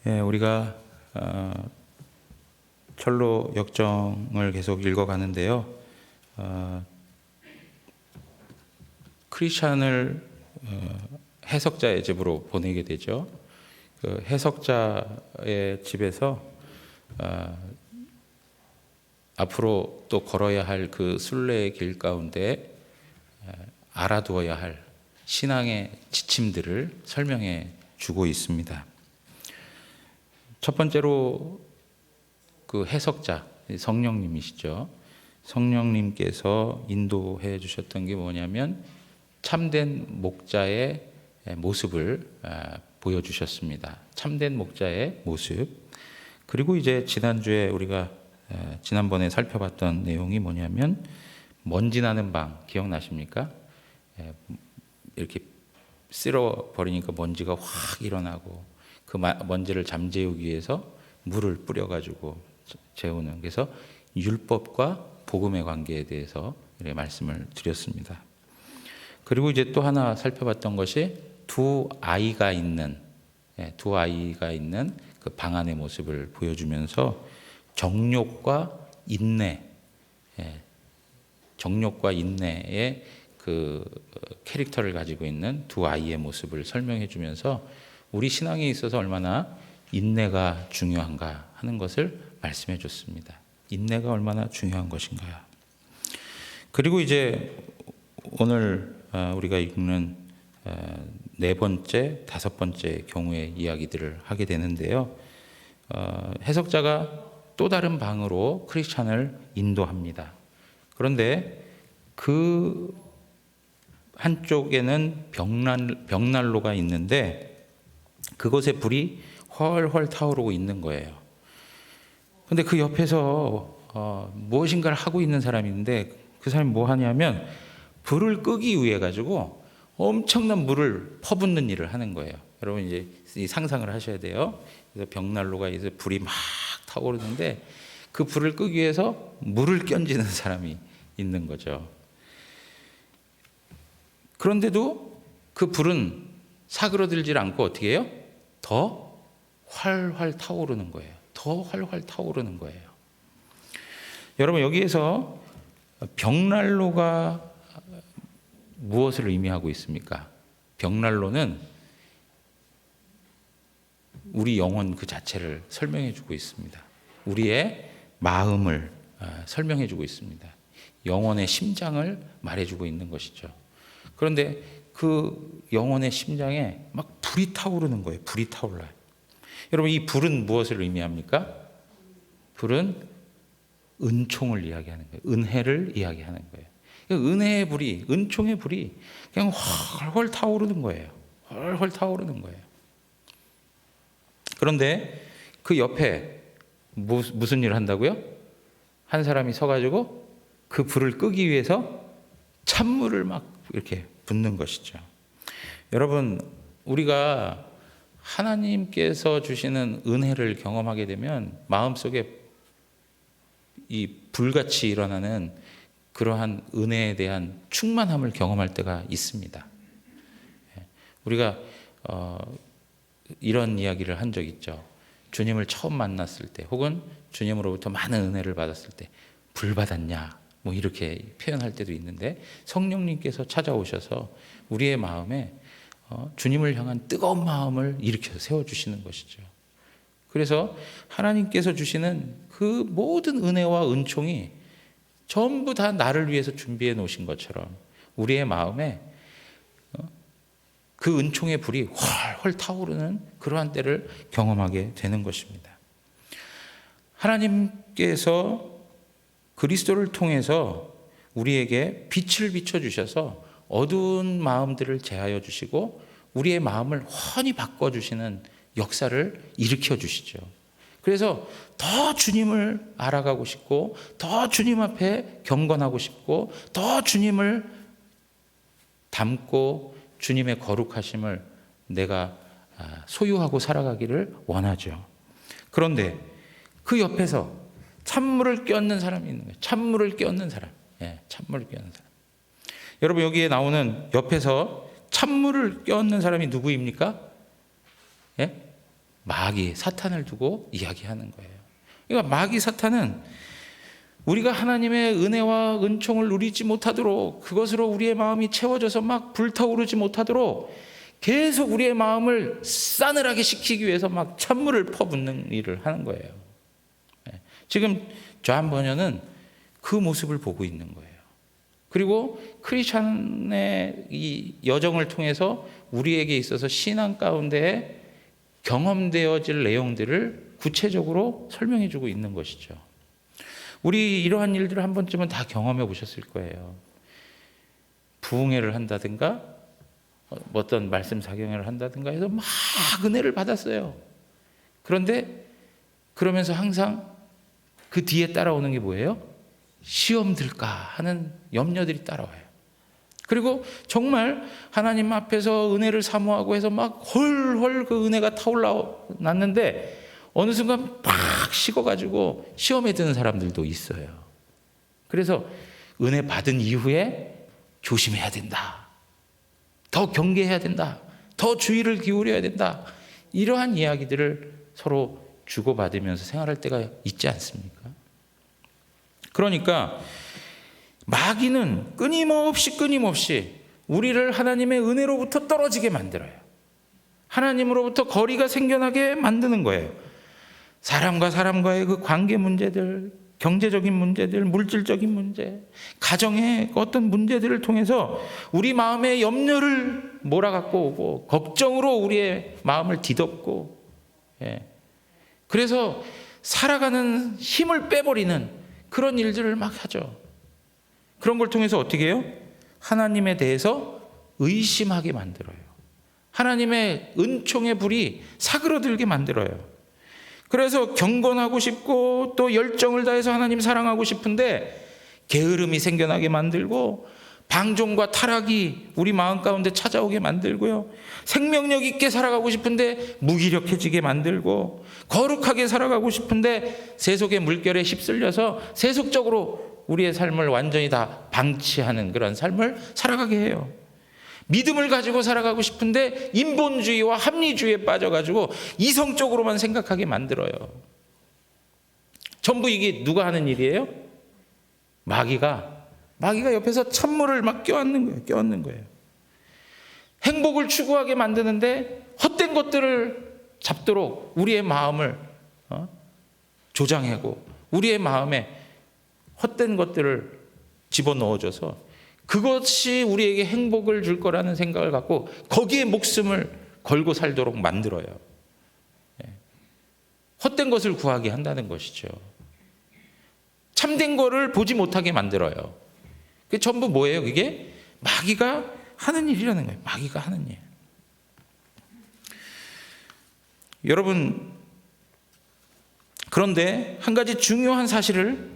예, 우리가 철로 역정을 계속 읽어가는데요. 크리스찬을 해석자의 집으로 보내게 되죠. 그 해석자의 집에서 앞으로 또 걸어야 할 그 순례의 길 가운데 알아두어야 할 신앙의 지침들을 설명해 주고 있습니다. 첫 번째로 그 해석자, 성령님이시죠. 성령님께서 인도해 주셨던 게 뭐냐면 참된 목자의 모습을 보여주셨습니다. 참된 목자의 모습. 그리고 이제 지난주에 우리가 지난번에 살펴봤던 내용이 뭐냐면 먼지 나는 방 기억나십니까? 이렇게 쓸어 버리니까 먼지가 확 일어나고 그 먼지를 잠재우기 위해서 물을 뿌려가지고 재우는, 그래서 율법과 복음의 관계에 대해서 이렇게 말씀을 드렸습니다. 그리고 이제 또 하나 살펴봤던 것이 두 아이가 있는 그 방 안의 모습을 보여주면서 정욕과 인내의 그 캐릭터를 가지고 있는 두 아이의 모습을 설명해 주면서 우리 신앙에 있어서 얼마나 인내가 중요한가 하는 것을 말씀해 줬습니다. 인내가 얼마나 중요한 것인가. 그리고 이제 오늘 우리가 읽는 네 번째, 다섯 번째 경우의 이야기들을 하게 되는데요. 해석자가 또 다른 방으로 크리스찬을 인도합니다. 그런데 그 한쪽에는 벽난로가 있는데 그곳에 불이 훨훨 타오르고 있는 거예요. 근데 그 옆에서 무엇인가를 하고 있는 사람이 있는데 그 사람이 뭐 하냐면 불을 끄기 위해 가지고 엄청난 물을 퍼붓는 일을 하는 거예요. 여러분 이제 상상을 하셔야 돼요. 그래서 벽난로가 이제 불이 막 타오르는데 그 불을 끄기 위해서 물을 끼얹는 사람이 있는 거죠. 그런데도 그 불은 사그러들질 않고 어떻게 해요? 더 활활 타오르는 거예요. 더 활활 타오르는 거예요. 여러분 여기에서 벽난로가 무엇을 의미하고 있습니까? 벽난로는 우리 영혼 그 자체를 설명해 주고 있습니다. 우리의 마음을 설명해 주고 있습니다. 영혼의 심장을 말해 주고 있는 것이죠. 그런데 그 영혼의 심장에 막 불이 타오르는 거예요. 불이 타올라요. 여러분 이 불은 무엇을 의미합니까? 불은 은총을 이야기하는 거예요. 은혜를 이야기하는 거예요. 은혜의 불이, 은총의 불이 그냥 훨훨 타오르는 거예요. 훨훨 타오르는 거예요. 그런데 그 옆에 무슨 일을 한다고요? 한 사람이 서가지고 그 불을 끄기 위해서 찬물을 막 이렇게 붓는 것이죠. 여러분, 우리가 하나님께서 주시는 은혜를 경험하게 되면 마음속에 이 불같이 일어나는 그러한 은혜에 대한 충만함을 경험할 때가 있습니다. 우리가 이런 이야기를 한 적 있죠. 주님을 처음 만났을 때 혹은 주님으로부터 많은 은혜를 받았을 때 불 받았냐 뭐 이렇게 표현할 때도 있는데 성령님께서 찾아오셔서 우리의 마음에 주님을 향한 뜨거운 마음을 일으켜서 세워주시는 것이죠. 그래서 하나님께서 주시는 그 모든 은혜와 은총이 전부 다 나를 위해서 준비해 놓으신 것처럼 우리의 마음에 그 은총의 불이 훨훨 타오르는 그러한 때를 경험하게 되는 것입니다. 하나님께서 그리스도를 통해서 우리에게 빛을 비춰주셔서 어두운 마음들을 제하여 주시고 우리의 마음을 훤히 바꿔주시는 역사를 일으켜 주시죠. 그래서 더 주님을 알아가고 싶고 더 주님 앞에 경건하고 싶고 더 주님을 닮고 주님의 거룩하심을 내가 소유하고 살아가기를 원하죠. 그런데 그 옆에서 찬물을 껴얹는 사람이 있는 거예요. 찬물을 껴얹는 사람. 찬물을 껴얹는 사람. 여러분 여기에 나오는 옆에서 찬물을 껴얹는 사람이 누구입니까? 마귀, 사탄을 두고 이야기하는 거예요. 그러니까 마귀, 사탄은 우리가 하나님의 은혜와 은총을 누리지 못하도록, 그것으로 우리의 마음이 채워져서 막 불타오르지 못하도록 계속 우리의 마음을 싸늘하게 시키기 위해서 막 찬물을 퍼붓는 일을 하는 거예요. 지금 존 버녀는 그 모습을 보고 있는 거예요. 그리고 크리스찬의 이 여정을 통해서 우리에게 있어서 신앙 가운데 경험되어질 내용들을 구체적으로 설명해 주고 있는 것이죠. 우리 이러한 일들을 한 번쯤은 다 경험해 보셨을 거예요. 부흥회를 한다든가 어떤 말씀 사경회를 한다든가 해서 막 은혜를 받았어요. 그런데 그러면서 항상 그 뒤에 따라오는 게 뭐예요? 시험 들까 하는 염려들이 따라와요. 그리고 정말 하나님 앞에서 은혜를 사모하고 해서 막 헐헐 그 은혜가 타올랐는데 어느 순간 팍 식어가지고 시험에 드는 사람들도 있어요. 그래서 은혜 받은 이후에 조심해야 된다. 더 경계해야 된다. 더 주의를 기울여야 된다. 이러한 이야기들을 서로 주고받으면서 생활할 때가 있지 않습니까? 그러니까 마귀는 끊임없이 우리를 하나님의 은혜로부터 떨어지게 만들어요. 하나님으로부터 거리가 생겨나게 만드는 거예요. 사람과 사람과의 그 관계 문제들, 경제적인 문제들, 물질적인 문제, 가정의 어떤 문제들을 통해서 우리 마음에 염려를 몰아갖고 오고 걱정으로 우리의 마음을 뒤덮고, 그래서 살아가는 힘을 빼버리는 그런 일들을 막 하죠. 그런 걸 통해서 어떻게 해요? 하나님에 대해서 의심하게 만들어요. 하나님의 은총의 불이 사그러들게 만들어요. 그래서 경건하고 싶고 또 열정을 다해서 하나님 사랑하고 싶은데 게으름이 생겨나게 만들고, 방종과 타락이 우리 마음 가운데 찾아오게 만들고요. 생명력 있게 살아가고 싶은데 무기력해지게 만들고, 거룩하게 살아가고 싶은데 세속의 물결에 휩쓸려서 세속적으로 우리의 삶을 완전히 다 방치하는 그런 삶을 살아가게 해요. 믿음을 가지고 살아가고 싶은데 인본주의와 합리주의에 빠져가지고 이성적으로만 생각하게 만들어요. 전부 이게 누가 하는 일이에요? 마귀가 옆에서 찬물을 막 껴안는 거예요. 행복을 추구하게 만드는데 헛된 것들을 잡도록 우리의 마음을 조장하고 우리의 마음에 헛된 것들을 집어넣어줘서 그것이 우리에게 행복을 줄 거라는 생각을 갖고 거기에 목숨을 걸고 살도록 만들어요. 헛된 것을 구하게 한다는 것이죠. 참된 거를 보지 못하게 만들어요. 그게 전부 뭐예요? 그게 마귀가 하는 일이라는 거예요. 마귀가 하는 일. 여러분, 그런데 한 가지 중요한 사실을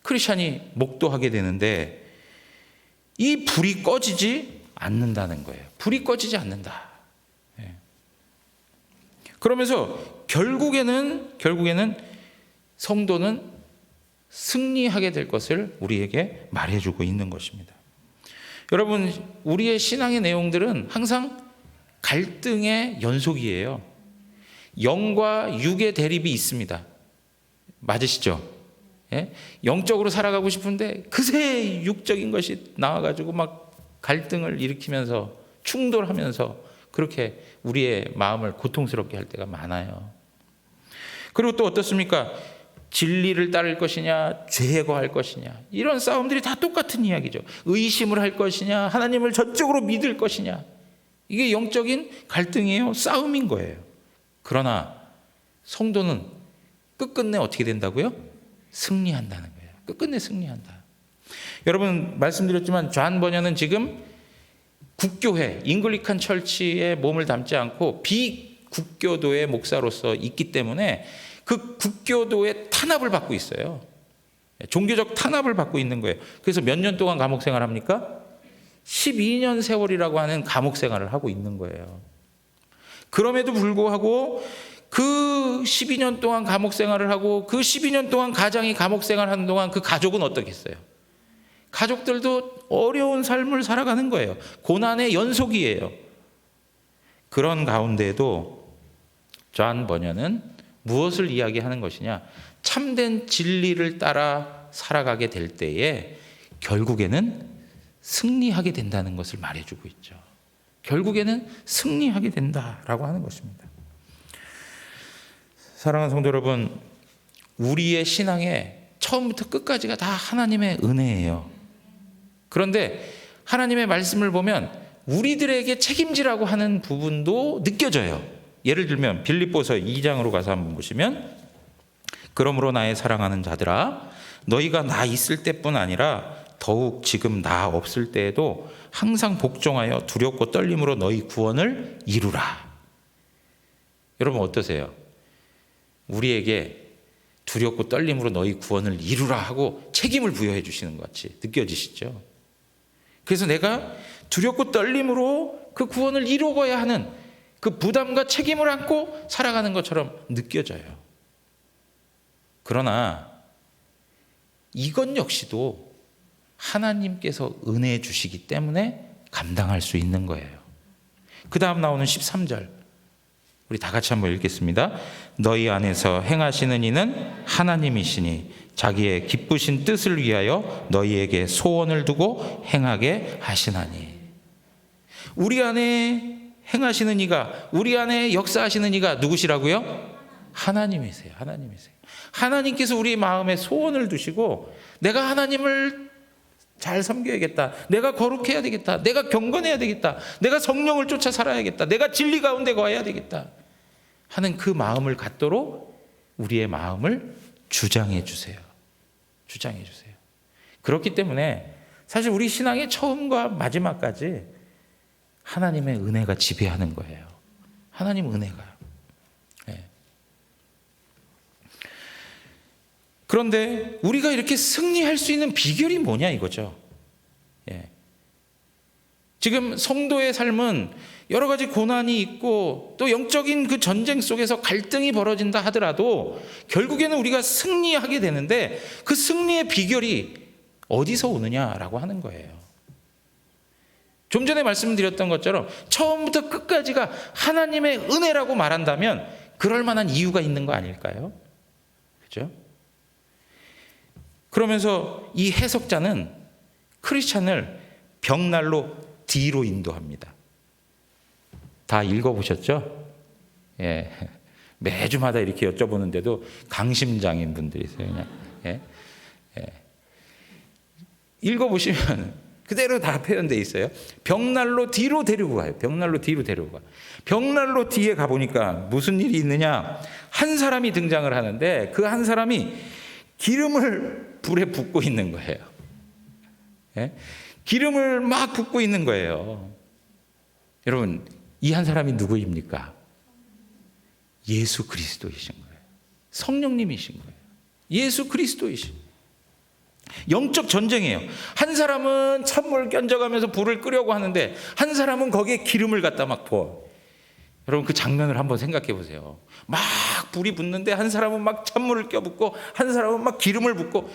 크리스찬이 목도하게 되는데, 이 불이 꺼지지 않는다는 거예요. 불이 꺼지지 않는다. 그러면서 결국에는 성도는 승리하게 될 것을 우리에게 말해주고 있는 것입니다. 여러분, 우리의 신앙의 내용들은 항상 갈등의 연속이에요. 영과 육의 대립이 있습니다. 맞으시죠? 영적으로 살아가고 싶은데 그새 육적인 것이 나와가지고 막 갈등을 일으키면서 충돌하면서 그렇게 우리의 마음을 고통스럽게 할 때가 많아요. 그리고 또 어떻습니까? 진리를 따를 것이냐, 죄거할 것이냐, 이런 싸움들이 다 똑같은 이야기죠. 의심을 할 것이냐, 하나님을 전적으로 믿을 것이냐, 이게 영적인 갈등이에요. 싸움인 거예요. 그러나 성도는 끝끝내 어떻게 된다고요? 승리한다는 거예요. 끝끝내 승리한다. 여러분, 말씀드렸지만 존 버녀는 지금 국교회, 잉글리칸 철치에 몸을 담지 않고 비국교도의 목사로서 있기 때문에 그 국교도의 탄압을 받고 있어요. 종교적 탄압을 받고 있는 거예요. 그래서 몇 년 동안 감옥 생활합니까? 12년 세월이라고 하는 감옥 생활을 하고 있는 거예요. 그럼에도 불구하고 그 12년 동안 감옥 생활을 하고 그 12년 동안 가장이 감옥 생활하는 동안 그 가족은 어떻겠어요? 가족들도 어려운 삶을 살아가는 거예요. 고난의 연속이에요. 그런 가운데에도 존 버녀는 무엇을 이야기하는 것이냐? 참된 진리를 따라 살아가게 될 때에 결국에는 승리하게 된다는 것을 말해주고 있죠. 결국에는 승리하게 된다라고 하는 것입니다. 사랑하는 성도 여러분, 우리의 신앙에 처음부터 끝까지가 다 하나님의 은혜예요. 그런데 하나님의 말씀을 보면 우리들에게 책임지라고 하는 부분도 느껴져요. 예를 들면 빌립보서 2장으로 가서 한번 보시면, 그러므로 나의 사랑하는 자들아, 너희가 나 있을 때뿐 아니라 더욱 지금 나 없을 때에도 항상 복종하여 두렵고 떨림으로 너희 구원을 이루라. 여러분 어떠세요? 우리에게 두렵고 떨림으로 너희 구원을 이루라 하고 책임을 부여해 주시는 것 같이 느껴지시죠? 그래서 내가 두렵고 떨림으로 그 구원을 이루어야 하는 그 부담과 책임을 안고 살아가는 것처럼 느껴져요. 그러나 이것 역시도 하나님께서 은혜해 주시기 때문에 감당할 수 있는 거예요. 그 다음 나오는 13절 우리 다 같이 한번 읽겠습니다. 너희 안에서 행하시는 이는 하나님이시니 자기의 기쁘신 뜻을 위하여 너희에게 소원을 두고 행하게 하시나니. 우리 안에 행하시는 이가, 우리 안에 역사하시는 이가 누구시라고요? 하나님이세요. 하나님이세요. 하나님께서 우리 마음에 소원을 두시고, 내가 하나님을 잘 섬겨야겠다, 내가 거룩해야 되겠다, 내가 경건해야 되겠다, 내가 성령을 쫓아 살아야겠다, 내가 진리 가운데 거해야 되겠다 하는 그 마음을 갖도록 우리의 마음을 주장해 주세요. 주장해 주세요. 그렇기 때문에 사실 우리 신앙의 처음과 마지막까지 하나님의 은혜가 지배하는 거예요. 하나님 은혜가. 네. 그런데 우리가 이렇게 승리할 수 있는 비결이 뭐냐 이거죠. 예. 지금 성도의 삶은 여러 가지 고난이 있고 또 영적인 그 전쟁 속에서 갈등이 벌어진다 하더라도 결국에는 우리가 승리하게 되는데, 그 승리의 비결이 어디서 오느냐라고 하는 거예요. 좀 전에 말씀드렸던 것처럼 처음부터 끝까지가 하나님의 은혜라고 말한다면 그럴 만한 이유가 있는 거 아닐까요? 그렇죠? 그러면서 이 해석자는 크리스찬을 벽난로 D로 인도합니다. 다 읽어보셨죠? 예. 매주마다 이렇게 여쭤보는데도 강심장인 분들이세요. 그냥. 예. 예. 읽어보시면 그대로 다 표현되어 있어요. 벽난로 뒤로 데리고 가요. 벽난로 뒤로 데리고 가. 벽난로 뒤에 가보니까 무슨 일이 있느냐? 한 사람이 등장을 하는데 그 한 사람이 기름을 불에 붓고 있는 거예요. 예? 기름을 막 붓고 있는 거예요. 여러분, 이 한 사람이 누구입니까? 예수 그리스도이신 거예요. 성령님이신 거예요. 예수 그리스도이신. 영적 전쟁이에요. 한 사람은 찬물을 견져가면서 불을 끄려고 하는데 한 사람은 거기에 기름을 갖다 막 부어. 여러분 그 장면을 한번 생각해 보세요. 막 불이 붙는데 한 사람은 막 찬물을 껴붓고 한 사람은 막 기름을 붓고.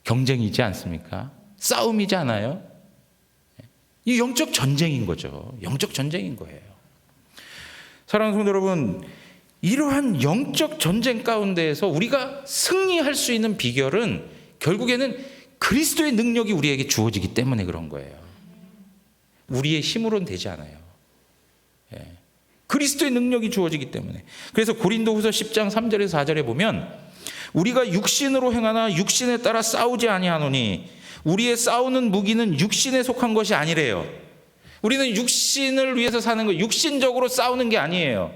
경쟁이지 않습니까? 싸움이지 않아요? 이 영적 전쟁인 거죠. 영적 전쟁인 거예요. 사랑하는 성도 여러분, 이러한 영적 전쟁 가운데에서 우리가 승리할 수 있는 비결은 결국에는 그리스도의 능력이 우리에게 주어지기 때문에 그런 거예요. 우리의 힘으로는 되지 않아요. 예. 그리스도의 능력이 주어지기 때문에. 그래서 고린도후서 10장 3절에서 4절에 보면 우리가 육신으로 행하나 육신에 따라 싸우지 아니하노니 우리의 싸우는 무기는 육신에 속한 것이 아니래요. 우리는 육신을 위해서 사는 거, 육신적으로 싸우는 게 아니에요.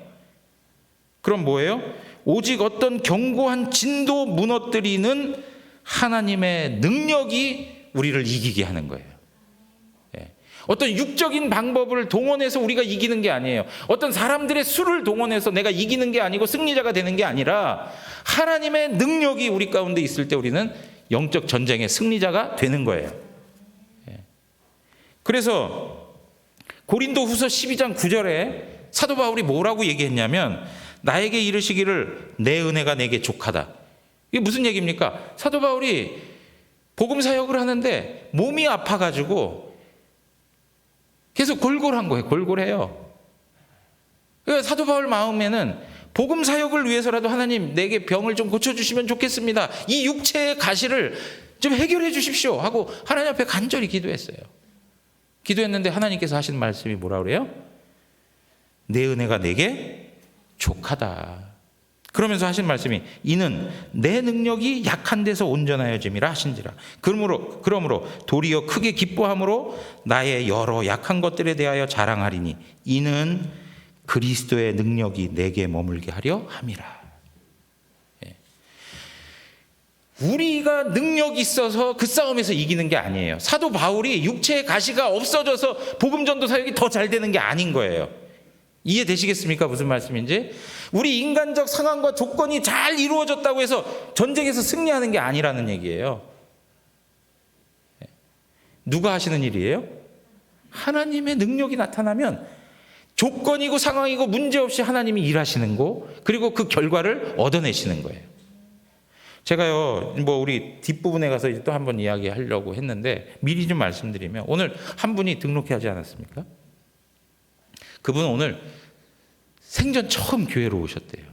그럼 뭐예요? 오직 어떤 견고한 진도 무너뜨리는 하나님의 능력이 우리를 이기게 하는 거예요. 예. 어떤 육적인 방법을 동원해서 우리가 이기는 게 아니에요. 어떤 사람들의 수를 동원해서 내가 이기는 게 아니고 승리자가 되는 게 아니라 하나님의 능력이 우리 가운데 있을 때 우리는 영적 전쟁의 승리자가 되는 거예요. 예. 그래서 고린도후서 12장 9절에 사도 바울이 뭐라고 얘기했냐면 나에게 이르시기를 내 은혜가 내게 족하다. 이게 무슨 얘기입니까? 사도 바울이 복음 사역을 하는데 몸이 아파가지고 계속 골골한 거예요. 골골해요. 그러니까 사도 바울 마음에는 복음 사역을 위해서라도 하나님 내게 병을 좀 고쳐주시면 좋겠습니다. 이 육체의 가시를 좀 해결해 주십시오 하고 하나님 앞에 간절히 기도했어요. 기도했는데 하나님께서 하신 말씀이 뭐라 그래요? 내 은혜가 내게 족하다. 그러면서 하신 말씀이 이는 내 능력이 약한 데서 온전하여짐이라 하신지라. 그러므로 도리어 크게 기뻐함으로 나의 여러 약한 것들에 대하여 자랑하리니 이는 그리스도의 능력이 내게 머물게 하려 함이라. 우리가 능력이 있어서 그 싸움에서 이기는 게 아니에요. 사도 바울이 육체의 가시가 없어져서 복음 전도 사역이 더 잘 되는 게 아닌 거예요. 이해되시겠습니까? 무슨 말씀인지? 우리 인간적 상황과 조건이 잘 이루어졌다고 해서 전쟁에서 승리하는 게 아니라는 얘기예요. 누가 하시는 일이에요? 하나님의 능력이 나타나면 조건이고 상황이고 문제없이 하나님이 일하시는 거, 그리고 그 결과를 얻어내시는 거예요. 제가요, 우리 뒷부분에 가서 또 한번 이야기하려고 했는데 미리 좀 말씀드리면, 오늘 한 분이 등록해 하지 않았습니까? 그분은 오늘 생전 처음 교회로 오셨대요.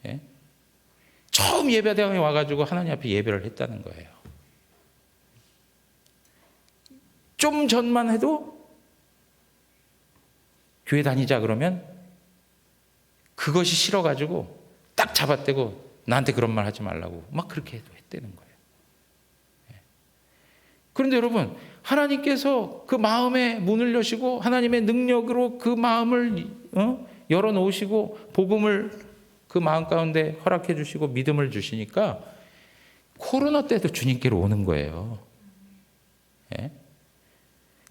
예? 처음 예배당에 와가지고 하나님 앞에 예배를 했다는 거예요. 좀 전만 해도 교회 다니자 그러면 그것이 싫어가지고 딱 잡아떼고 나한테 그런 말 하지 말라고 막 그렇게 했다는 거예요. 그런데 여러분, 하나님께서 그 마음에 문을 여시고 하나님의 능력으로 그 마음을 열어놓으시고 복음을 그 마음 가운데 허락해 주시고 믿음을 주시니까 코로나 때도 주님께로 오는 거예요.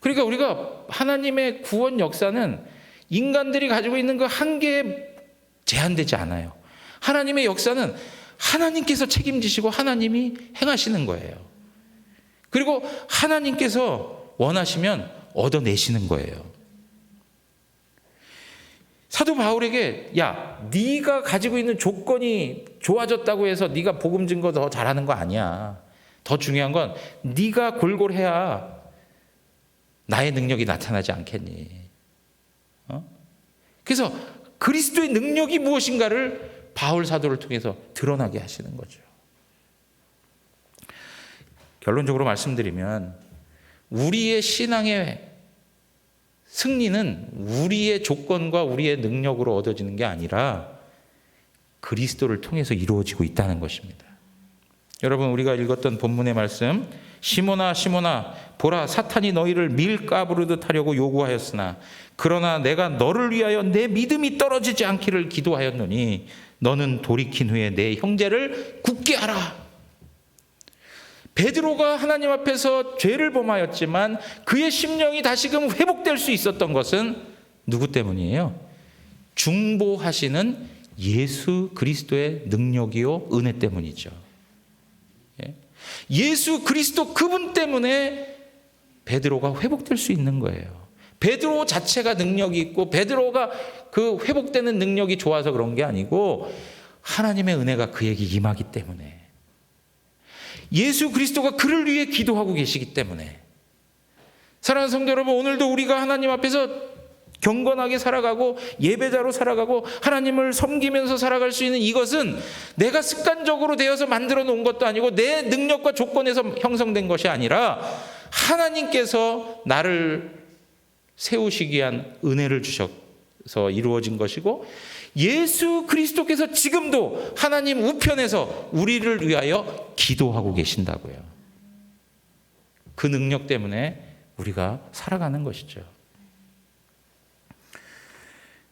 그러니까 우리가 하나님의 구원 역사는 인간들이 가지고 있는 그 한계에 제한되지 않아요. 하나님의 역사는 하나님께서 책임지시고 하나님이 행하시는 거예요. 그리고 하나님께서 원하시면 얻어내시는 거예요. 사도 바울에게 야, 네가 가지고 있는 조건이 좋아졌다고 해서 네가 복음 증거 더 잘하는 거 아니야. 더 중요한 건 네가 골골해야 나의 능력이 나타나지 않겠니? 그래서 그리스도의 능력이 무엇인가를 바울 사도를 통해서 드러나게 하시는 거죠. 결론적으로 말씀드리면 우리의 신앙의 승리는 우리의 조건과 우리의 능력으로 얻어지는 게 아니라 그리스도를 통해서 이루어지고 있다는 것입니다. 여러분, 우리가 읽었던 본문의 말씀, 시몬아 시몬아 보라 사탄이 너희를 밀가부르듯 하려고 요구하였으나 그러나 내가 너를 위하여 내 믿음이 떨어지지 않기를 기도하였노니 너는 돌이킨 후에 내 형제를 굳게 하라. 베드로가 하나님 앞에서 죄를 범하였지만 그의 심령이 다시금 회복될 수 있었던 것은 누구 때문이에요? 중보하시는 예수 그리스도의 능력이요 은혜 때문이죠. 예수 그리스도 그분 때문에 베드로가 회복될 수 있는 거예요. 베드로 자체가 능력이 있고 베드로가 그 회복되는 능력이 좋아서 그런 게 아니고 하나님의 은혜가 그에게 임하기 때문에, 예수 그리스도가 그를 위해 기도하고 계시기 때문에. 사랑하는 성도 여러분, 오늘도 우리가 하나님 앞에서 경건하게 살아가고 예배자로 살아가고 하나님을 섬기면서 살아갈 수 있는 이것은 내가 습관적으로 되어서 만들어 놓은 것도 아니고 내 능력과 조건에서 형성된 것이 아니라 하나님께서 나를 세우시기 위한 은혜를 주셔서 이루어진 것이고, 예수 그리스도께서 지금도 하나님 우편에서 우리를 위하여 기도하고 계신다고요. 그 능력 때문에 우리가 살아가는 것이죠.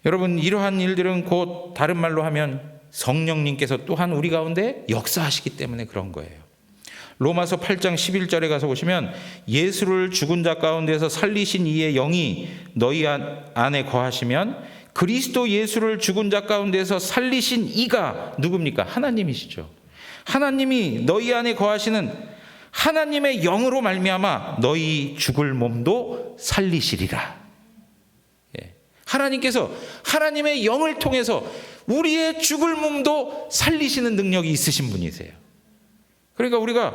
여러분, 이러한 일들은 곧 다른 말로 하면 성령님께서 또한 우리 가운데 역사하시기 때문에 그런 거예요. 로마서 8장 11절에 가서 보시면 예수를 죽은 자 가운데서 살리신 이의 영이 너희 안에 거하시면 그리스도 예수를 죽은 자 가운데서 살리신 이가 누굽니까? 하나님이시죠. 하나님이 너희 안에 거하시는 하나님의 영으로 말미암아 너희 죽을 몸도 살리시리라. 하나님께서 하나님의 영을 통해서 우리의 죽을 몸도 살리시는 능력이 있으신 분이세요. 그러니까 우리가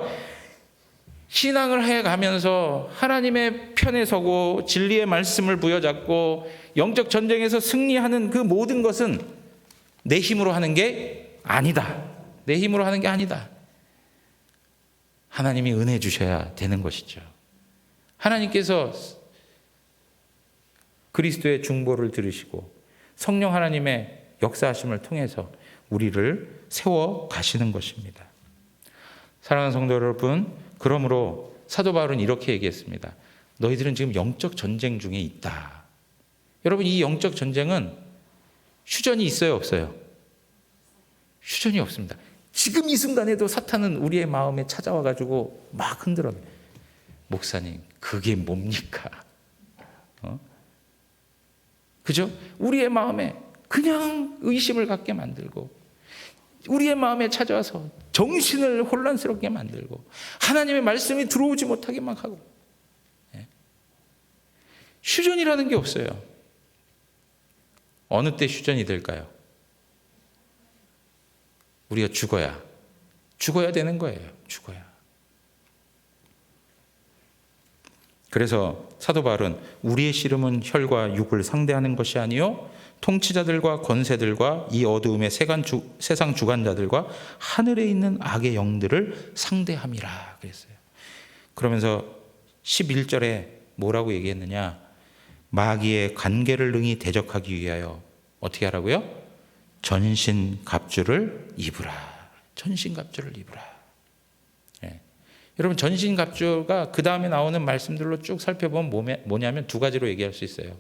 신앙을 해가면서 하나님의 편에 서고 진리의 말씀을 부여잡고 영적 전쟁에서 승리하는 그 모든 것은 내 힘으로 하는 게 아니다. 내 힘으로 하는 게 아니다. 하나님이 은혜 주셔야 되는 것이죠. 하나님께서 그리스도의 중보를 들으시고 성령 하나님의 역사하심을 통해서 우리를 세워 가시는 것입니다. 사랑하는 성도 여러분, 그러므로 사도 바울은 이렇게 얘기했습니다. 너희들은 지금 영적 전쟁 중에 있다. 여러분, 이 영적 전쟁은 휴전이 있어요, 없어요? 휴전이 없습니다. 지금 이 순간에도 사탄은 우리의 마음에 찾아와가지고 막 흔들어요. 목사님, 그게 뭡니까? 그죠? 우리의 마음에 그냥 의심을 갖게 만들고, 우리의 마음에 찾아와서 정신을 혼란스럽게 만들고, 하나님의 말씀이 들어오지 못하게 막 하고. 휴전이라는 게 없어요. 어느 때 휴전이 될까요? 우리가 죽어야 되는 거예요. 죽어야. 그래서 사도 바울은 우리의 씨름은 혈과 육을 상대하는 것이 아니요 통치자들과 권세들과 이 어두움의 세상 주관자들과 하늘에 있는 악의 영들을 상대함이라 그랬어요. 그러면서 11절에 뭐라고 얘기했느냐? 마귀의 관계를 능히 대적하기 위하여 어떻게 하라고요? 전신갑주를 입으라. 전신갑주를 입으라. 예. 여러분, 전신갑주가 그 다음에 나오는 말씀들로 쭉 살펴보면 뭐냐면 두 가지로 얘기할 수 있어요.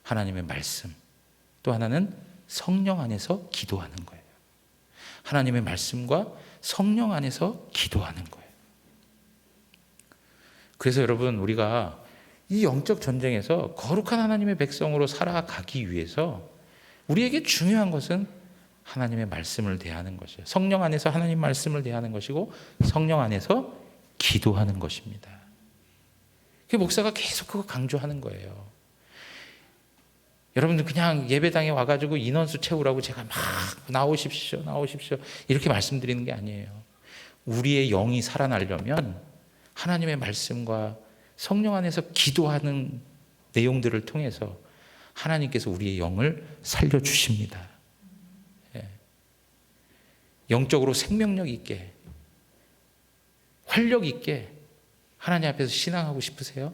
하나님의 말씀, 또 하나는 성령 안에서 기도하는 거예요. 하나님의 말씀과 성령 안에서 기도하는 거예요. 그래서 여러분, 우리가 이 영적 전쟁에서 거룩한 하나님의 백성으로 살아가기 위해서 우리에게 중요한 것은 하나님의 말씀을 대하는 것이에요. 성령 안에서 하나님 말씀을 대하는 것이고 성령 안에서 기도하는 것입니다. 그 목사가 계속 그거 강조하는 거예요. 여러분들 그냥 예배당에 와가지고 인원수 채우라고 제가 막 나오십시오 이렇게 말씀드리는 게 아니에요. 우리의 영이 살아나려면 하나님의 말씀과 성령 안에서 기도하는 내용들을 통해서 하나님께서 우리의 영을 살려주십니다. 영적으로 생명력 있게, 활력 있게 하나님 앞에서 신앙하고 싶으세요?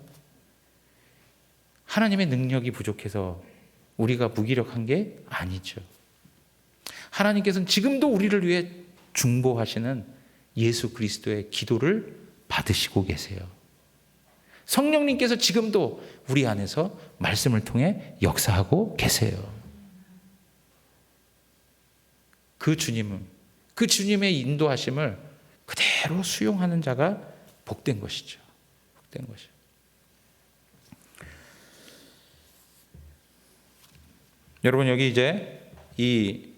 하나님의 능력이 부족해서 우리가 무기력한 게 아니죠. 하나님께서는 지금도 우리를 위해 중보하시는 예수 그리스도의 기도를 받으시고 계세요. 성령님께서 지금도 우리 안에서 말씀을 통해 역사하고 계세요. 그 주님의 인도하심을 그대로 수용하는 자가 복된 것이죠. 복된 것이죠. 여러분, 여기 이제 이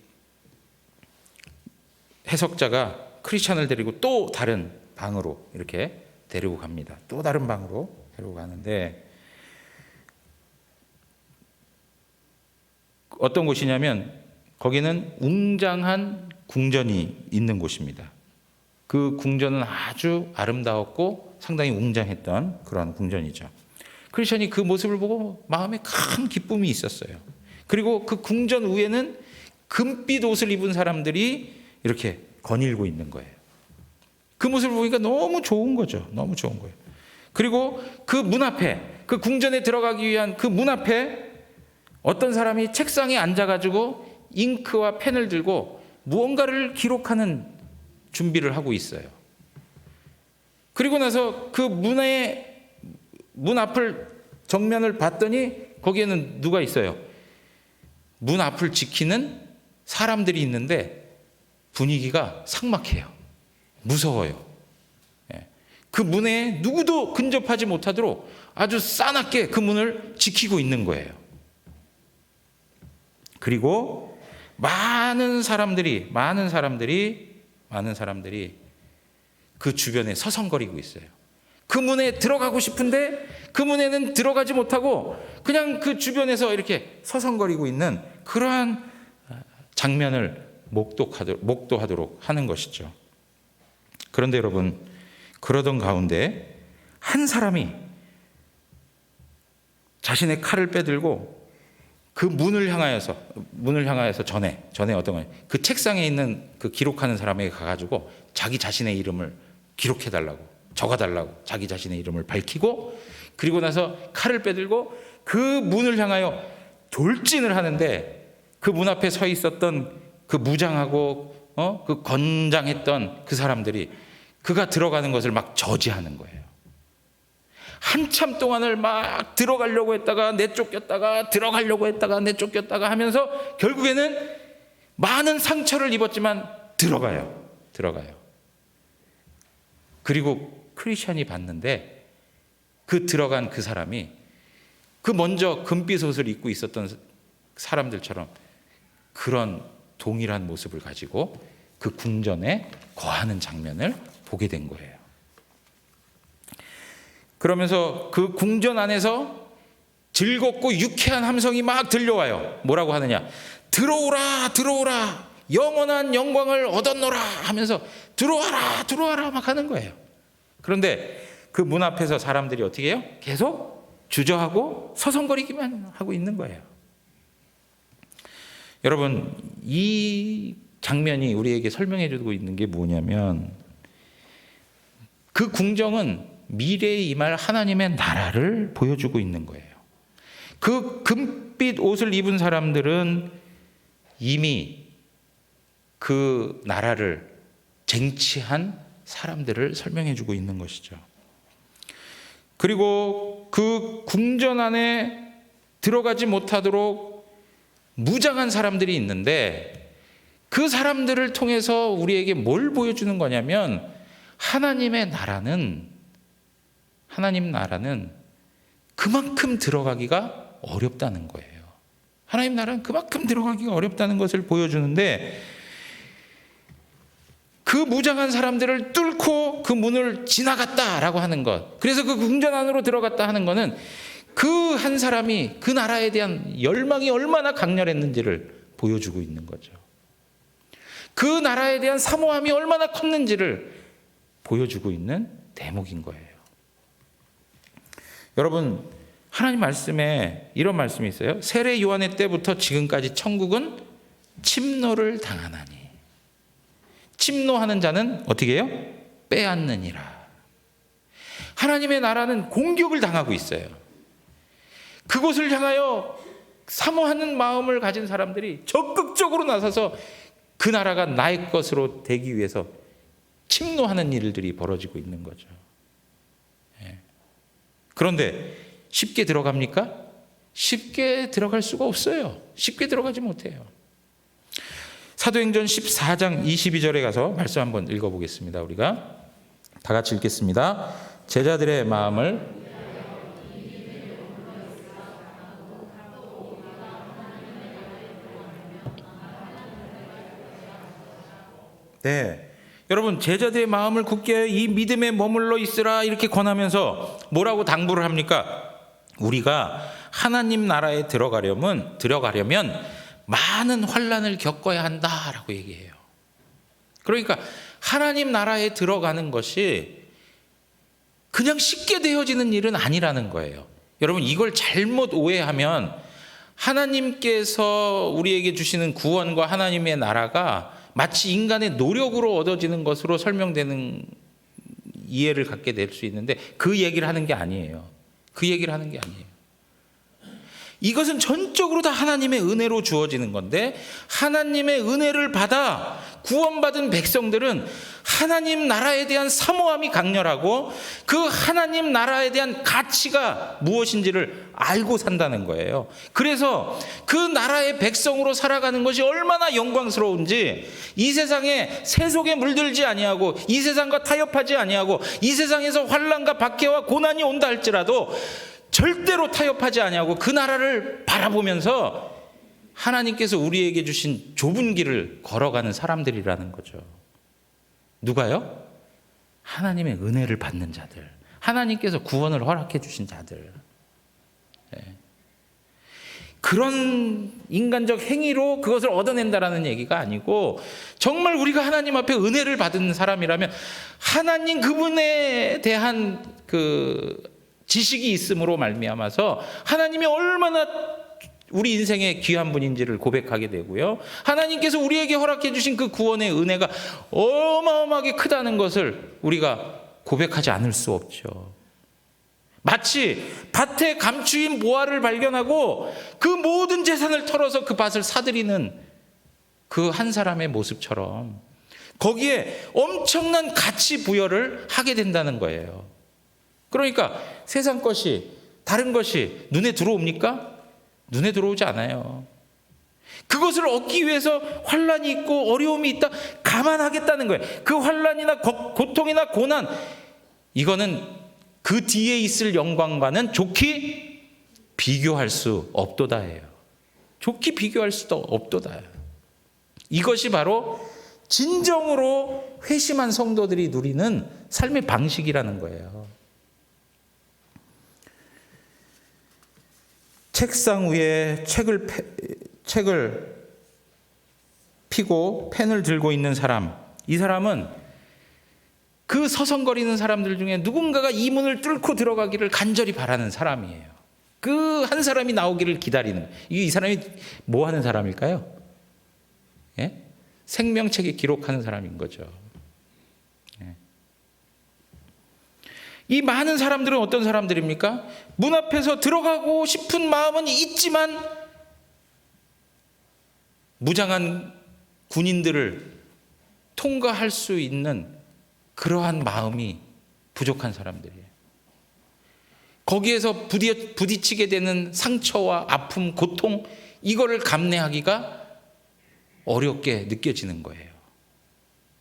해석자가 크리스찬을 데리고 또 다른 방으로 이렇게 데리고 갑니다. 또 다른 방으로 데리고 가는데 어떤 곳이냐면 거기는 웅장한 궁전이 있는 곳입니다. 그 궁전은 아주 아름다웠고 상당히 웅장했던 그런 궁전이죠. 크리스천이 그 모습을 보고 마음에 큰 기쁨이 있었어요. 그리고 그 궁전 위에는 금빛 옷을 입은 사람들이 이렇게 거닐고 있는 거예요. 그 모습을 보니까 너무 좋은 거죠. 너무 좋은 거예요. 그리고 그 문 앞에, 그 궁전에 들어가기 위한 그 문 앞에 어떤 사람이 책상에 앉아가지고 잉크와 펜을 들고 무언가를 기록하는 준비를 하고 있어요. 그리고 나서 그 문 앞을 정면을 봤더니 거기에는 누가 있어요? 문 앞을 지키는 사람들이 있는데 분위기가 삭막해요. 무서워요. 그 문에 누구도 근접하지 못하도록 아주 싸납게 그 문을 지키고 있는 거예요. 그리고 많은 사람들이 그 주변에 서성거리고 있어요. 그 문에 들어가고 싶은데 그 문에는 들어가지 못하고 그냥 그 주변에서 이렇게 서성거리고 있는 그러한 장면을 목도하도록 하는 것이죠. 그런데 여러분, 그러던 가운데 한 사람이 자신의 칼을 빼들고 그 문을 향하여서 전에 어떤 거예요? 그 책상에 있는 그 기록하는 사람에게 가가지고 자기 자신의 이름을 기록해달라고, 적어달라고 자기 자신의 이름을 밝히고, 그리고 나서 칼을 빼들고 그 문을 향하여 돌진을 하는데, 그 문 앞에 서 있었던 그 무장하고 그 건장했던 그 사람들이 그가 들어가는 것을 막 저지하는 거예요. 한참 동안을 막 들어가려고 했다가 내쫓겼다가 들어가려고 했다가 내쫓겼다가 하면서 결국에는 많은 상처를 입었지만 들어가요. 그리고 크리스찬이 봤는데 그 들어간 그 사람이 그 먼저 금빛 옷을 입고 있었던 사람들처럼 그런 동일한 모습을 가지고 그 궁전에 거하는 장면을 보게 된 거예요. 그러면서 그 궁전 안에서 즐겁고 유쾌한 함성이 막 들려와요. 뭐라고 하느냐? 들어오라, 들어오라, 영원한 영광을 얻었노라 하면서 들어와라 막 하는 거예요. 그런데 그 문 앞에서 사람들이 어떻게 해요? 계속 주저하고 서성거리기만 하고 있는 거예요. 여러분, 이 장면이 우리에게 설명해 주고 있는 게 뭐냐면, 그 궁정은 미래에 임할 하나님의 나라를 보여주고 있는 거예요. 그 금빛 옷을 입은 사람들은 이미 그 나라를 쟁취한 사람들을 설명해 주고 있는 것이죠. 그리고 그 궁전 안에 들어가지 못하도록 무장한 사람들이 있는데, 그 사람들을 통해서 우리에게 뭘 보여주는 거냐면, 하나님 나라는 그만큼 들어가기가 어렵다는 거예요. 하나님 나라는 그만큼 들어가기가 어렵다는 것을 보여주는데, 그 무장한 사람들을 뚫고 그 문을 지나갔다라고 하는 것, 그래서 그 궁전 안으로 들어갔다 하는 것은 그 한 사람이 그 나라에 대한 열망이 얼마나 강렬했는지를 보여주고 있는 거죠. 그 나라에 대한 사모함이 얼마나 컸는지를 보여주고 있는 대목인 거예요. 여러분, 하나님 말씀에 이런 말씀이 있어요. 세례 요한의 때부터 지금까지 천국은 침노를 당하나니, 침노하는 자는 어떻게 해요? 빼앗느니라. 하나님의 나라는 공격을 당하고 있어요. 그곳을 향하여 사모하는 마음을 가진 사람들이 적극적으로 나서서 그 나라가 나의 것으로 되기 위해서 침노하는 일들이 벌어지고 있는 거죠. 그런데 쉽게 들어갑니까? 쉽게 들어갈 수가 없어요. 쉽게 들어가지 못해요. 사도행전 14장 22절에 가서 말씀 한번 읽어보겠습니다. 우리가 다 같이 읽겠습니다. 제자들의 마음을 여러분, 제자들의 마음을 굳게 하여 이 믿음에 머물러 있으라 이렇게 권하면서 뭐라고 당부를 합니까? 우리가 하나님 나라에 들어가려면 많은 환난을 겪어야 한다라고 얘기해요. 그러니까 하나님 나라에 들어가는 것이 그냥 쉽게 되어지는 일은 아니라는 거예요. 여러분, 이걸 잘못 오해하면 하나님께서 우리에게 주시는 구원과 하나님의 나라가 마치 인간의 노력으로 얻어지는 것으로 설명되는 이해를 갖게 될 수 있는데, 그 얘기를 하는 게 아니에요. 이것은 전적으로 다 하나님의 은혜로 주어지는 건데, 하나님의 은혜를 받아 구원받은 백성들은 하나님 나라에 대한 사모함이 강렬하고 그 하나님 나라에 대한 가치가 무엇인지를 알고 산다는 거예요. 그래서 그 나라의 백성으로 살아가는 것이 얼마나 영광스러운지, 이 세상에 세속에 물들지 아니하고 이 세상과 타협하지 아니하고 이 세상에서 환난과 박해와 고난이 온다 할지라도 절대로 타협하지 아니하고 그 나라를 바라보면서 하나님께서 우리에게 주신 좁은 길을 걸어가는 사람들이라는 거죠. 누가요? 하나님의 은혜를 받는 자들, 하나님께서 구원을 허락해 주신 자들. 그런 인간적 행위로 그것을 얻어낸다라는 얘기가 아니고, 정말 우리가 하나님 앞에 은혜를 받은 사람이라면 하나님 그분에 대한 그 지식이 있음으로 말미암아서 하나님이 얼마나 우리 인생의 귀한 분인지를 고백하게 되고요, 하나님께서 우리에게 허락해 주신 그 구원의 은혜가 어마어마하게 크다는 것을 우리가 고백하지 않을 수 없죠. 마치 밭에 감추인 보화를 발견하고 그 모든 재산을 털어서 그 밭을 사들이는 그 한 사람의 모습처럼 거기에 엄청난 가치 부여를 하게 된다는 거예요. 그러니까 세상 것이, 다른 것이 눈에 들어옵니까? 눈에 들어오지 않아요. 그것을 얻기 위해서 환난이 있고 어려움이 있다, 감안하겠다는 거예요. 그 환난이나 고통이나 고난, 이거는 그 뒤에 있을 영광과는 좋게 비교할 수 없도다예요. 좋게 비교할 수도 없도다. 이것이 바로 진정으로 회심한 성도들이 누리는 삶의 방식이라는 거예요. 책상 위에 책을 펴고 펜을 들고 있는 사람, 이 사람은 그 서성거리는 사람들 중에 누군가가 이 문을 뚫고 들어가기를 간절히 바라는 사람이에요. 그 한 사람이 나오기를 기다리는, 이 사람이 뭐 하는 사람일까요? 예? 생명책에 기록하는 사람인 거죠. 예. 이 많은 사람들은 어떤 사람들입니까? 문 앞에서 들어가고 싶은 마음은 있지만 무장한 군인들을 통과할 수 있는 그러한 마음이 부족한 사람들이에요. 거기에서 부딪히게 되는 상처와 아픔, 고통, 이거를 감내하기가 어렵게 느껴지는 거예요.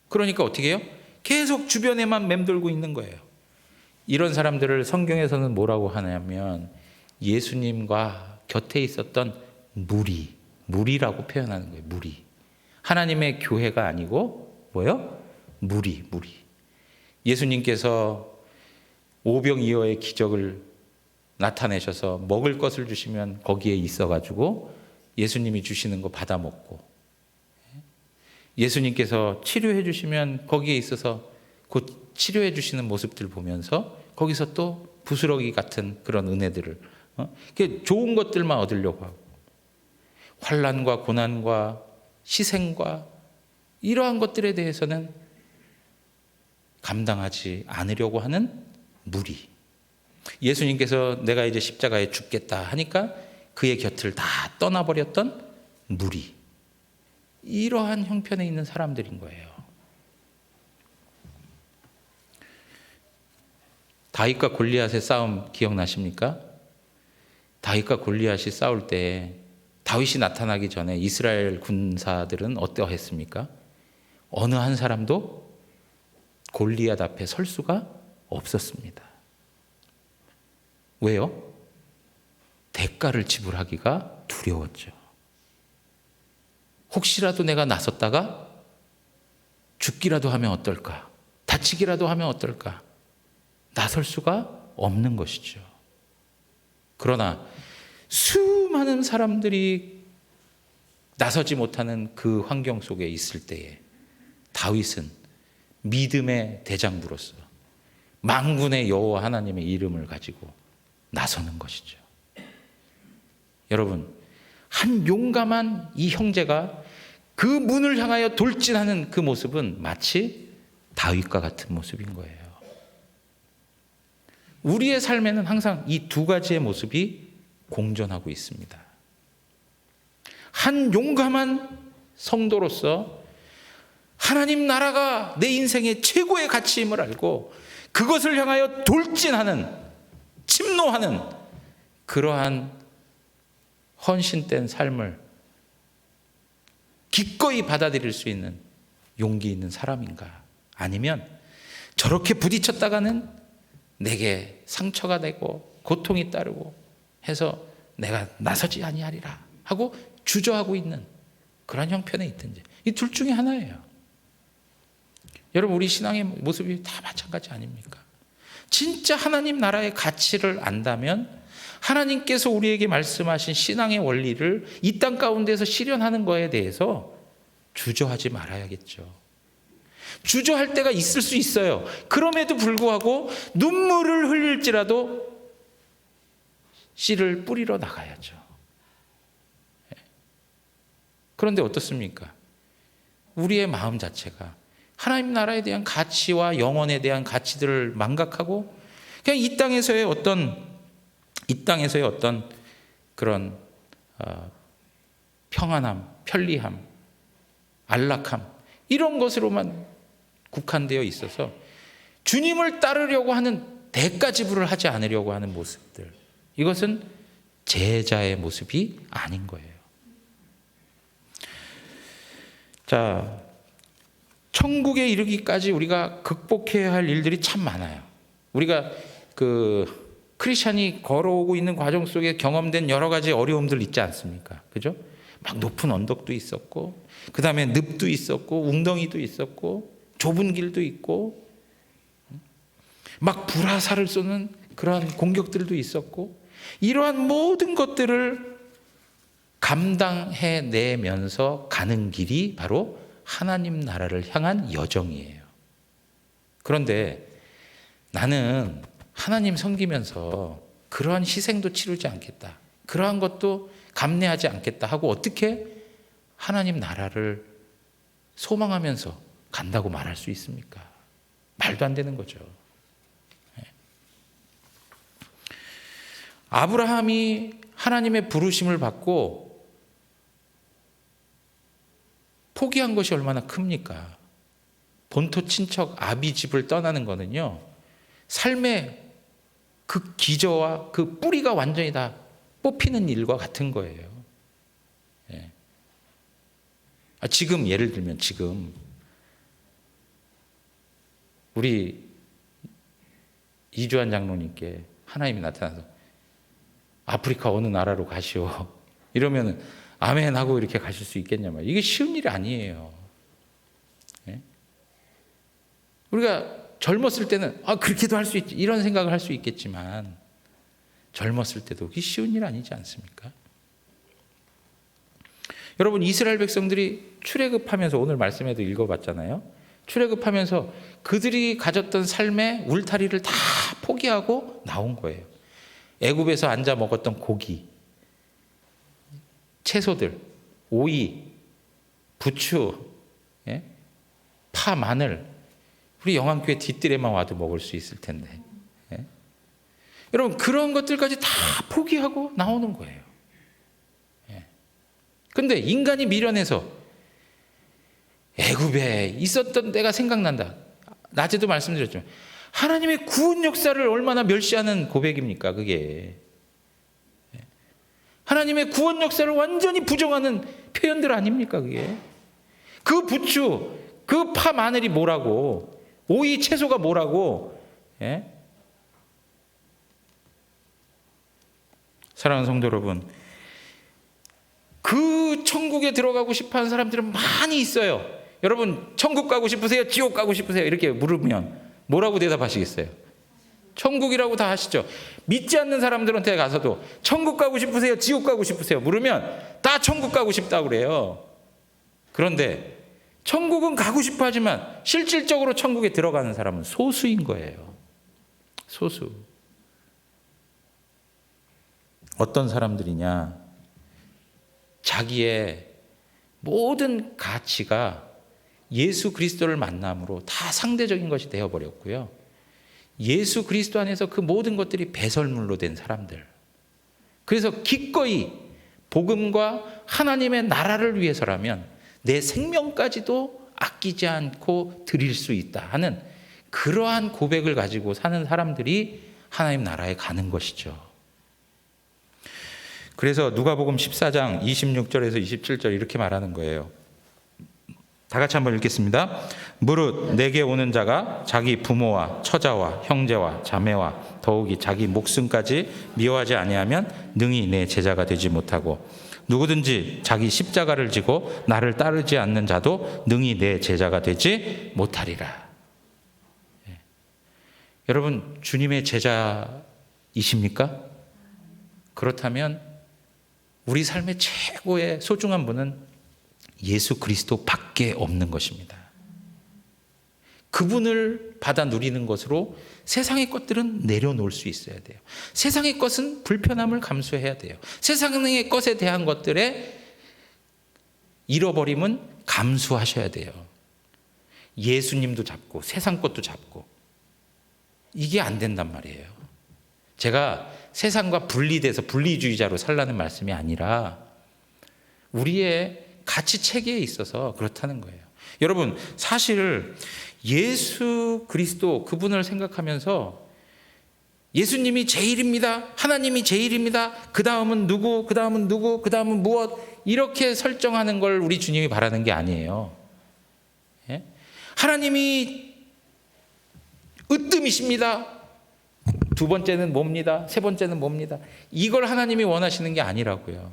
그러니까 어떻게 해요? 계속 주변에만 맴돌고 있는 거예요. 이런 사람들을 성경에서는 뭐라고 하냐면 예수님과 곁에 있었던 무리라고 표현하는 거예요. 무리. 하나님의 교회가 아니고 뭐예요? 무리. 예수님께서 오병이어의 기적을 나타내셔서 먹을 것을 주시면 거기에 있어가지고 예수님이 주시는 거 받아 먹고, 예수님께서 치료해 주시면 거기에 있어서 곧 치료해 주시는 모습들 보면서 거기서 또 부스러기 같은 그런 은혜들을, 좋은 것들만 얻으려고 하고, 환난과 고난과 희생과 이러한 것들에 대해서는 감당하지 않으려고 하는 무리. 예수님께서 내가 이제 십자가에 죽겠다 하니까 그의 곁을 다 떠나버렸던 무리. 이러한 형편에 있는 사람들인 거예요. 다윗과 골리앗의 싸움 기억나십니까? 다윗과 골리앗이 싸울 때 다윗이 나타나기 전에 이스라엘 군사들은 어떠했습니까? 어느 한 사람도 골리앗 앞에 설 수가 없었습니다. 왜요? 대가를 지불하기가 두려웠죠. 혹시라도 내가 나섰다가 죽기라도 하면 어떨까? 다치기라도 하면 어떨까? 나설 수가 없는 것이죠. 그러나 수많은 사람들이 나서지 못하는 그 환경 속에 있을 때에 다윗은 믿음의 대장부로서 만군의 여호와 하나님의 이름을 가지고 나서는 것이죠. 여러분, 한 용감한 이 형제가 그 문을 향하여 돌진하는 그 모습은 마치 다윗과 같은 모습인 거예요. 우리의 삶에는 항상 이 두 가지의 모습이 공존하고 있습니다. 한 용감한 성도로서 하나님 나라가 내 인생의 최고의 가치임을 알고 그것을 향하여 돌진하는, 침노하는 그러한 헌신된 삶을 기꺼이 받아들일 수 있는 용기 있는 사람인가? 아니면 저렇게 부딪혔다가는 내게 상처가 되고 고통이 따르고 해서 내가 나서지 아니하리라 하고 주저하고 있는 그런 형편에 있든지, 이 둘 중에 하나예요. 여러분, 우리 신앙의 모습이 다 마찬가지 아닙니까? 진짜 하나님 나라의 가치를 안다면 하나님께서 우리에게 말씀하신 신앙의 원리를 이 땅 가운데서 실현하는 거에 대해서 주저하지 말아야겠죠. 주저할 때가 있을 수 있어요. 그럼에도 불구하고 눈물을 흘릴지라도 씨를 뿌리러 나가야죠. 그런데 어떻습니까? 우리의 마음 자체가 하나님 나라에 대한 가치와 영혼에 대한 가치들을 망각하고 그냥 이 땅에서의 어떤 그런 평안함, 편리함, 안락함 이런 것으로만 국한되어 있어서 주님을 따르려고 하는 대가 지불을 하지 않으려고 하는 모습들, 이것은 제자의 모습이 아닌 거예요. 자, 천국에 이르기까지 우리가 극복해야 할 일들이 참 많아요. 우리가 크리스찬이 걸어오고 있는 과정 속에 경험된 여러 가지 어려움들 있지 않습니까? 그죠? 막 높은 언덕도 있었고, 그 다음에 늪도 있었고, 웅덩이도 있었고, 좁은 길도 있고, 막 불화살을 쏘는 그러한 공격들도 있었고, 이러한 모든 것들을 감당해내면서 가는 길이 바로 하나님 나라를 향한 여정이에요. 그런데 나는 하나님 섬기면서 그러한 희생도 치르지 않겠다, 그러한 것도 감내하지 않겠다 하고 어떻게 하나님 나라를 소망하면서 간다고 말할 수 있습니까? 말도 안 되는 거죠. 아브라함이 하나님의 부르심을 받고 포기한 것이 얼마나 큽니까? 본토 친척 아비 집을 떠나는 거는요, 삶의 그 기저와 그 뿌리가 완전히 다 뽑히는 일과 같은 거예요. 지금 예를 들면 지금 우리 이주환 장로님께 하나님이 나타나서 아프리카 어느 나라로 가시오 이러면 아멘 하고 이렇게 가실 수 있겠냐 말이에요. 이게 쉬운 일이 아니에요. 우리가 젊었을 때는 그렇게도 할 수 있지 이런 생각을 할 수 있겠지만 젊었을 때도 그게 쉬운 일 아니지 않습니까? 여러분, 이스라엘 백성들이 출애굽하면서 오늘 말씀에도 읽어봤잖아요. 출애굽하면서 그들이 가졌던 삶의 울타리를 다 포기하고 나온 거예요. 애굽에서 앉아 먹었던 고기, 채소들, 오이, 부추, 파, 마늘, 우리 영안교회 뒷뜰에만 와도 먹을 수 있을 텐데, 여러분 그런 것들까지 다 포기하고 나오는 거예요. 근데 인간이 미련해서 애굽에 있었던 때가 생각난다. 낮에도 말씀드렸지만 하나님의 구원 역사를 얼마나 멸시하는 고백입니까? 그게 하나님의 구원 역사를 완전히 부정하는 표현들 아닙니까? 그게 그 부추, 그 파, 마늘이 뭐라고, 오이, 채소가 뭐라고. 사랑하는 성도 여러분, 그 천국에 들어가고 싶어하는 사람들은 많이 있어요. 여러분, 천국 가고 싶으세요? 지옥 가고 싶으세요? 이렇게 물으면 뭐라고 대답하시겠어요? 천국이라고 다 하시죠. 믿지 않는 사람들한테 가서도 천국 가고 싶으세요? 지옥 가고 싶으세요? 물으면 다 천국 가고 싶다고 그래요. 그런데 천국은 가고 싶어 하지만 실질적으로 천국에 들어가는 사람은 소수인 거예요. 소수. 어떤 사람들이냐? 자기의 모든 가치가 예수 그리스도를 만남으로 다 상대적인 것이 되어버렸고요. 예수 그리스도 안에서 그 모든 것들이 배설물로 된 사람들. 그래서 기꺼이 복음과 하나님의 나라를 위해서라면 내 생명까지도 아끼지 않고 드릴 수 있다 하는 그러한 고백을 가지고 사는 사람들이 하나님 나라에 가는 것이죠. 그래서 누가복음 14장 26절에서 27절 이렇게 말하는 거예요. 다 같이 한번 읽겠습니다. 무릇 내게 오는 자가 자기 부모와 처자와 형제와 자매와 더욱이 자기 목숨까지 미워하지 아니하면 능히 내 제자가 되지 못하고, 누구든지 자기 십자가를 지고 나를 따르지 않는 자도 능히 내 제자가 되지 못하리라. 여러분, 주님의 제자이십니까? 그렇다면 우리 삶의 최고의 소중한 분은 예수 그리스도밖에 없는 것입니다. 그분을 받아 누리는 것으로 세상의 것들은 내려놓을 수 있어야 돼요. 세상의 것은 불편함을 감수해야 돼요. 세상의 것에 대한 것들의 잃어버림은 감수하셔야 돼요. 예수님도 잡고 세상 것도 잡고 이게 안 된단 말이에요. 제가 세상과 분리돼서 분리주의자로 살라는 말씀이 아니라 우리의 가치 체계에 있어서 그렇다는 거예요. 여러분, 사실 예수 그리스도 그분을 생각하면서 예수님이 제일입니다. 하나님이 제일입니다. 그 다음은 누구, 그 다음은 누구, 그 다음은 무엇, 이렇게 설정하는 걸 우리 주님이 바라는 게 아니에요. 예? 하나님이 으뜸이십니다. 두 번째는 뭡니다. 세 번째는 뭡니다. 이걸 하나님이 원하시는 게 아니라고요.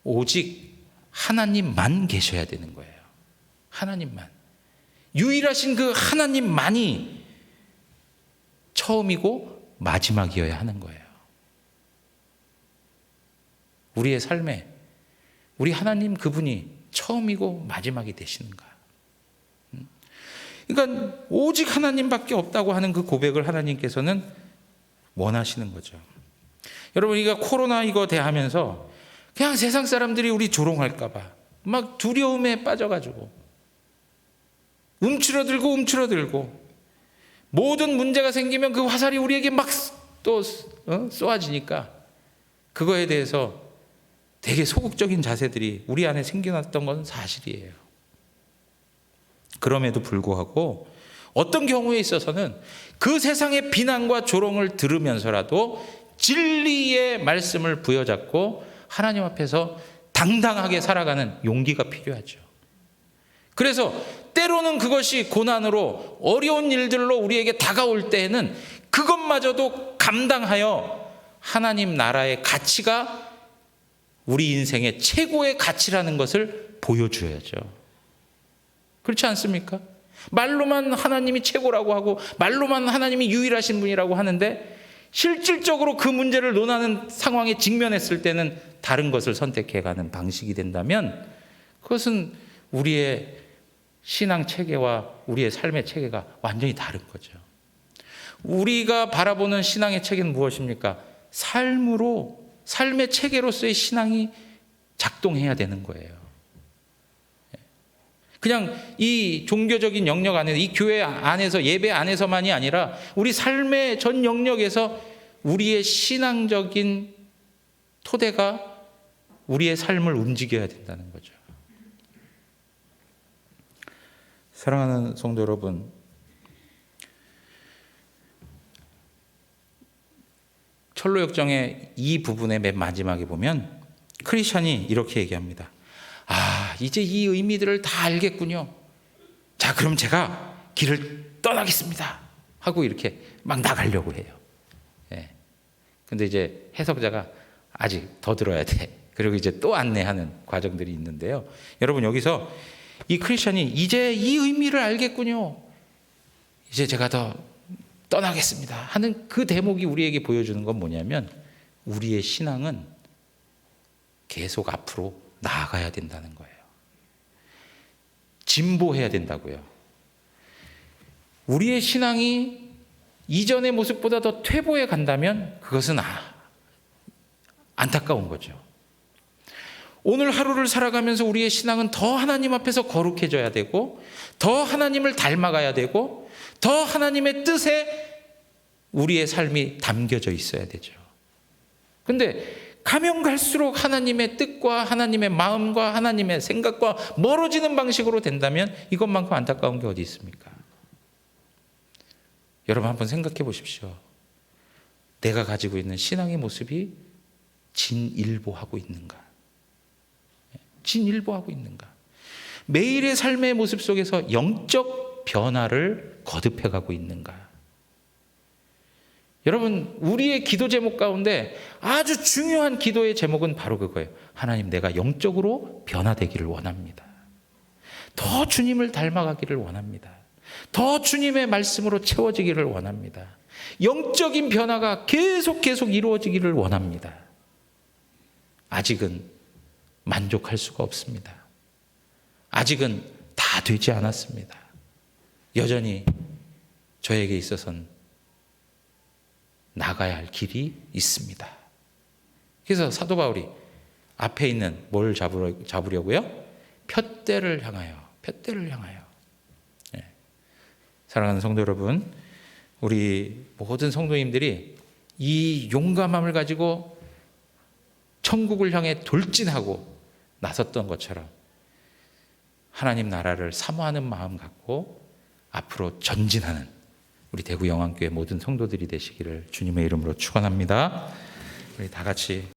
오직 하나님만 계셔야 되는 거예요. 하나님만. 유일하신 그 하나님만이 처음이고 마지막이어야 하는 거예요. 우리의 삶에 우리 하나님 그분이 처음이고 마지막이 되시는가. 그러니까 오직 하나님밖에 없다고 하는 그 고백을 하나님께서는 원하시는 거죠. 여러분, 이거 코로나 이거 대하면서 그냥 세상 사람들이 우리 조롱할까 봐 막 두려움에 빠져가지고 움츠러들고 모든 문제가 생기면 그 화살이 우리에게 막 또 쏘아지니까 그거에 대해서 되게 소극적인 자세들이 우리 안에 생겨났던 건 사실이에요. 그럼에도 불구하고 어떤 경우에 있어서는 그 세상의 비난과 조롱을 들으면서라도 진리의 말씀을 부여잡고 하나님 앞에서 당당하게 살아가는 용기가 필요하죠. 그래서 때로는 그것이 고난으로 어려운 일들로 우리에게 다가올 때에는 그것마저도 감당하여 하나님 나라의 가치가 우리 인생의 최고의 가치라는 것을 보여줘야죠. 그렇지 않습니까? 말로만 하나님이 최고라고 하고 말로만 하나님이 유일하신 분이라고 하는데 실질적으로 그 문제를 논하는 상황에 직면했을 때는 다른 것을 선택해가는 방식이 된다면 그것은 우리의 신앙 체계와 우리의 삶의 체계가 완전히 다른 거죠. 우리가 바라보는 신앙의 체계는 무엇입니까? 삶의 체계로서의 신앙이 작동해야 되는 거예요. 그냥 이 종교적인 영역 안에서, 이 교회 안에서, 예배 안에서만이 아니라 우리 삶의 전 영역에서 우리의 신앙적인 토대가 우리의 삶을 움직여야 된다는 거죠. 사랑하는 성도 여러분, 철로역정의 이 부분의 맨 마지막에 보면 크리스찬이 이렇게 얘기합니다. 이제 이 의미들을 다 알겠군요. 자, 그럼 제가 길을 떠나겠습니다 하고 이렇게 막 나가려고 해요. 근데 이제 해석자가 아직 더 들어야 돼. 그리고 이제 또 안내하는 과정들이 있는데요. 여러분, 여기서 이 크리스찬이 이제 이 의미를 알겠군요. 이제 제가 더 떠나겠습니다 하는 그 대목이 우리에게 보여주는 건 뭐냐면 우리의 신앙은 계속 앞으로 나아가야 된다는 거예요. 진보해야 된다고요. 우리의 신앙이 이전의 모습보다 더 퇴보해 간다면 그것은 안타까운 거죠. 오늘 하루를 살아가면서 우리의 신앙은 더 하나님 앞에서 거룩해져야 되고 더 하나님을 닮아가야 되고 더 하나님의 뜻에 우리의 삶이 담겨져 있어야 되죠. 근데 가면 갈수록 하나님의 뜻과 하나님의 마음과 하나님의 생각과 멀어지는 방식으로 된다면 이것만큼 안타까운 게 어디 있습니까? 여러분, 한번 생각해 보십시오. 내가 가지고 있는 신앙의 모습이 진일보하고 있는가? 진일보하고 있는가? 매일의 삶의 모습 속에서 영적 변화를 거듭해가고 있는가? 여러분, 우리의 기도 제목 가운데 아주 중요한 기도의 제목은 바로 그거예요. 하나님, 내가 영적으로 변화되기를 원합니다. 더 주님을 닮아가기를 원합니다. 더 주님의 말씀으로 채워지기를 원합니다. 영적인 변화가 계속 이루어지기를 원합니다. 아직은 만족할 수가 없습니다. 아직은 다 되지 않았습니다. 여전히 저에게 있어서는 나가야 할 길이 있습니다. 그래서 사도 바울이 앞에 있는 뭘 잡으려고요? 푯대를 향하여. 네. 사랑하는 성도 여러분, 우리 모든 성도님들이 이 용감함을 가지고 천국을 향해 돌진하고 나섰던 것처럼 하나님 나라를 사모하는 마음 갖고 앞으로 전진하는 우리 대구 영안교회 모든 성도들이 되시기를 주님의 이름으로 축원합니다. 우리 다 같이